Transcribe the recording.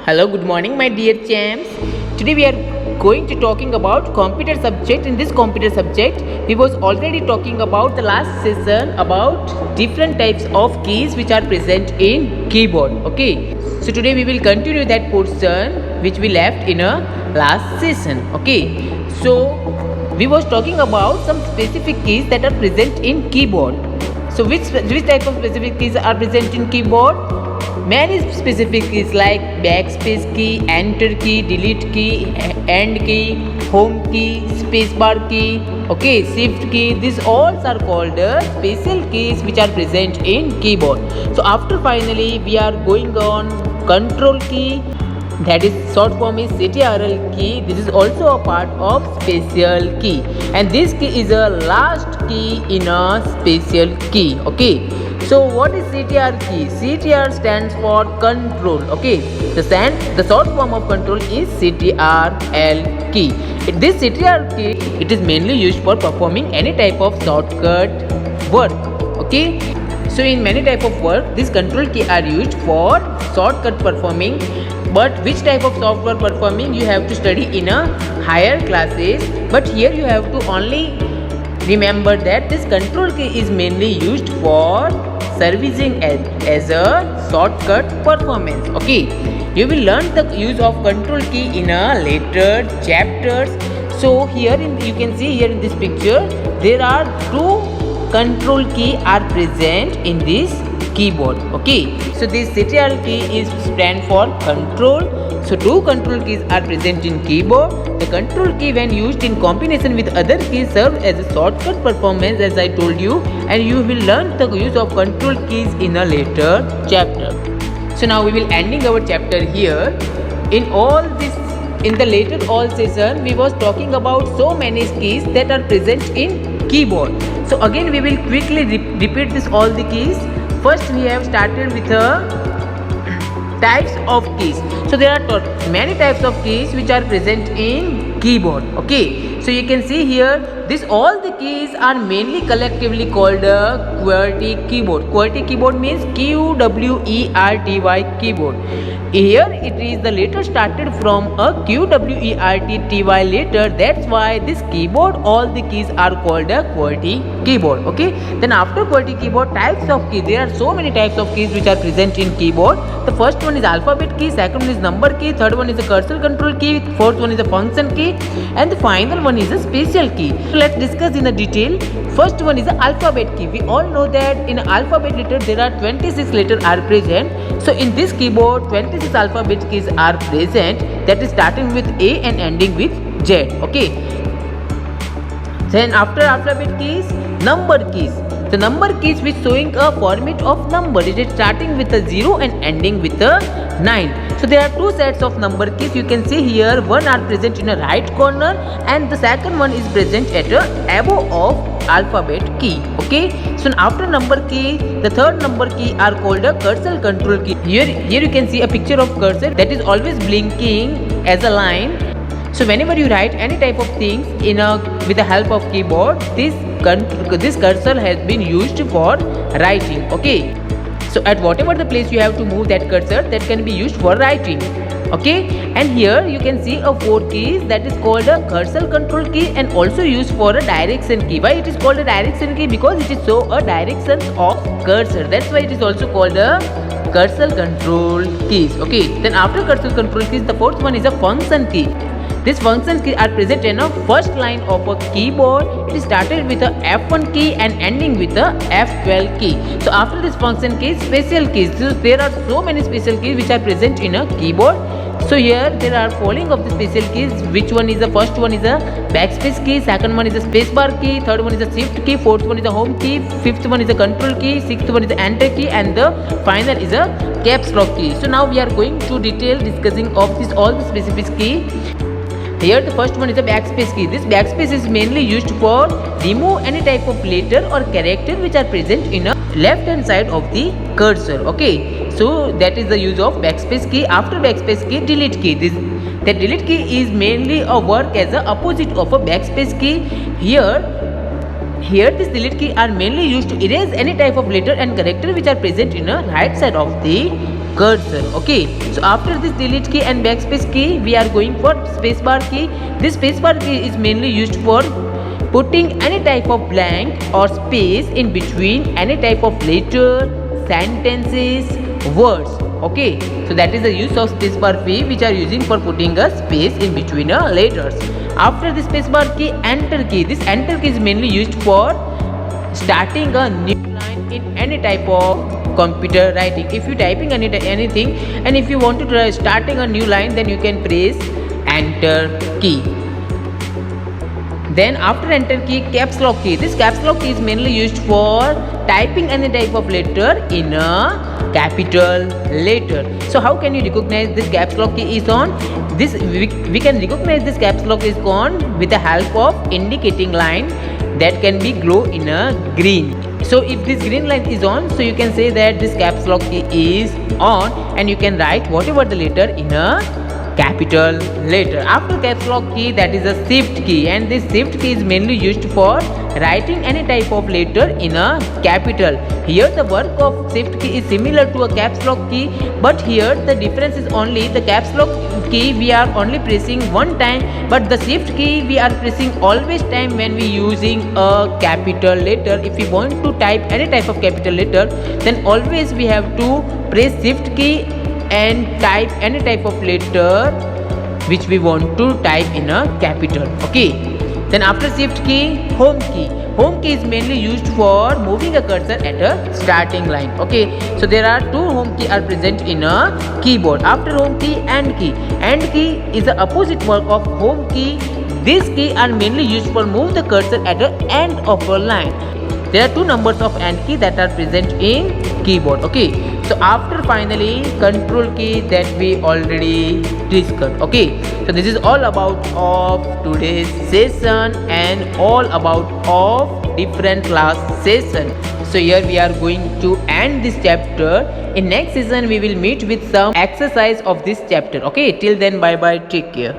Hello, good morning, my dear champs. Today we are going to talking about computer subject. In this computer subject, we was already talking about the last session about different types of keys which are present in keyboard. Okay, so today we will continue that portion which we left in a last session. Okay, so we was talking about some specific keys that are present in keyboard. So which type of specific keys are present in keyboard? Many specific keys like backspace key, enter key, delete key, end key, home key, spacebar key, okay, shift key. These all are called special keys which are present in keyboard. So after finally we are going on control key, that is short form is CTRL key. This is also a part of special key, and this key is a last key in a special key. Okay, so what is CTR key? CTR stands for control. Okay, the short form of control is CTRL key. This CTR key, it is mainly used for performing any type of shortcut work. Okay, so in many type of work, this control key are used for shortcut performing. But which type of software performing you have to study in a higher classes. But here you have to only remember that this control key is mainly used for servicing as a shortcut performance. Okay, you will learn the use of control key in a later chapters. So here you can see here in this picture there are two control key are present in this keyboard. Okay, so this CTRL key is stand for control. So two control keys are present in keyboard. The control key when used in combination with other keys serve as a shortcut performance, as I told you, and you will learn the use of control keys in a later chapter. So now we will ending our chapter here. In all this, in the later all session we was talking about so many keys that are present in keyboard. So again we will quickly repeat this all the keys. First we have started with types of keys. So there are many types of keys which are present in keyboard. Okay, so you can see here this all the keys are mainly collectively called QWERTY keyboard. QWERTY keyboard means QWERTY keyboard. Here it is the letter started from a QWERTY letter. That's why this keyboard all the keys are called a QWERTY keyboard. Okay, then after QWERTY keyboard, types of keys, there are so many types of keys which are present in keyboard. The first one is alphabet key, second one is number key, third one is a cursor control key, fourth one is a function key, and the final one is a special key. So let's discuss in a detail. First one is the alphabet key. We all know that in alphabet letter there are 26 letters are present. So in this keyboard 26 alphabet keys are present, that is starting with A and ending with Z. Okay, then after alphabet keys, number keys. The number keys which showing a format of number, it is starting with a 0 and ending with a 9. So there are two sets of number keys. You can see here one are present in a right corner and the second one is present at a above of alphabet key. Okay, so after number key, the third number key are called a cursor control key. Here you can see a picture of cursor that is always blinking as a line. So whenever you write any type of things in a with the help of keyboard, this cursor has been used for writing. Okay, so at whatever the place you have to move that cursor, that can be used for writing. Okay, and here you can see a 4 keys that is called a cursor control key and also used for a direction key. Why it is called a direction key? Because it is show a direction of cursor. That's why it is also called a cursor control keys. Okay, then after cursor control keys, the fourth one is a function key. These function keys are present in a first line of a keyboard. It is started with a F1 key and ending with a F12 key. So after this function key, special keys. So there are so many special keys which are present in a keyboard. So here there are following of the special keys. Which one is the first one is a backspace key, second one is a spacebar key, third one is a shift key, fourth one is a home key, fifth one is a control key, sixth one is the enter key, and the final is a caps lock key. So now we are going to detail discussing of this all the specific key. Here the first one is a backspace key. This backspace is mainly used for remove any type of letter or character which are present in a left hand side of the cursor. Okay, so that is the use of backspace key. After backspace key, delete key. The delete key is mainly a work as a opposite of a backspace key. Here this delete key are mainly used to erase any type of letter and character which are present in a right side of the cursor. Okay, so after this delete key and backspace key, we are going for spacebar key. This spacebar key is mainly used for putting any type of blank or space in between any type of letter, sentences, words. Okay, so that is the use of spacebar key, which are using for putting a space in between letters. After the spacebar key, enter key. This enter key is mainly used for starting a new line in any type of computer writing. If you typing anything and if you want to try starting a new line, then you can press enter key. Then after enter key, caps lock key. This caps lock key is mainly used for typing any type of letter in a capital letter. So how can you recognize this caps lock key is on? This we can recognize this caps lock is on with the help of indicating line that can be glow in a green. So if this green line is on, so you can say that this caps lock key is on and you can write whatever the letter in a capital letter. After caps lock key, that is a shift key, and this shift key is mainly used for writing any type of letter in a capital. Here the work of shift key is similar to a caps lock key, but here the difference is only the caps lock key we are only pressing one time, but the shift key we are pressing always time when we using a capital letter. If we want to type any type of capital letter, then always we have to press shift key and type any type of letter which we want to type in a capital. Okay, then after shift key, home key. Home key is mainly used for moving a cursor at a starting line. Okay, so there are two home key are present in a keyboard. After home key, end key. End key is the opposite work of home key. These key are mainly used for move the cursor at the end of a line. There are two numbers of end key that are present in keyboard. Okay, so after finally control key that we already discussed. Okay, so this is all about of today's session and all about of different class session. So here we are going to end this chapter. In next session we will meet with some exercise of this chapter. Okay, till then, bye bye, take care.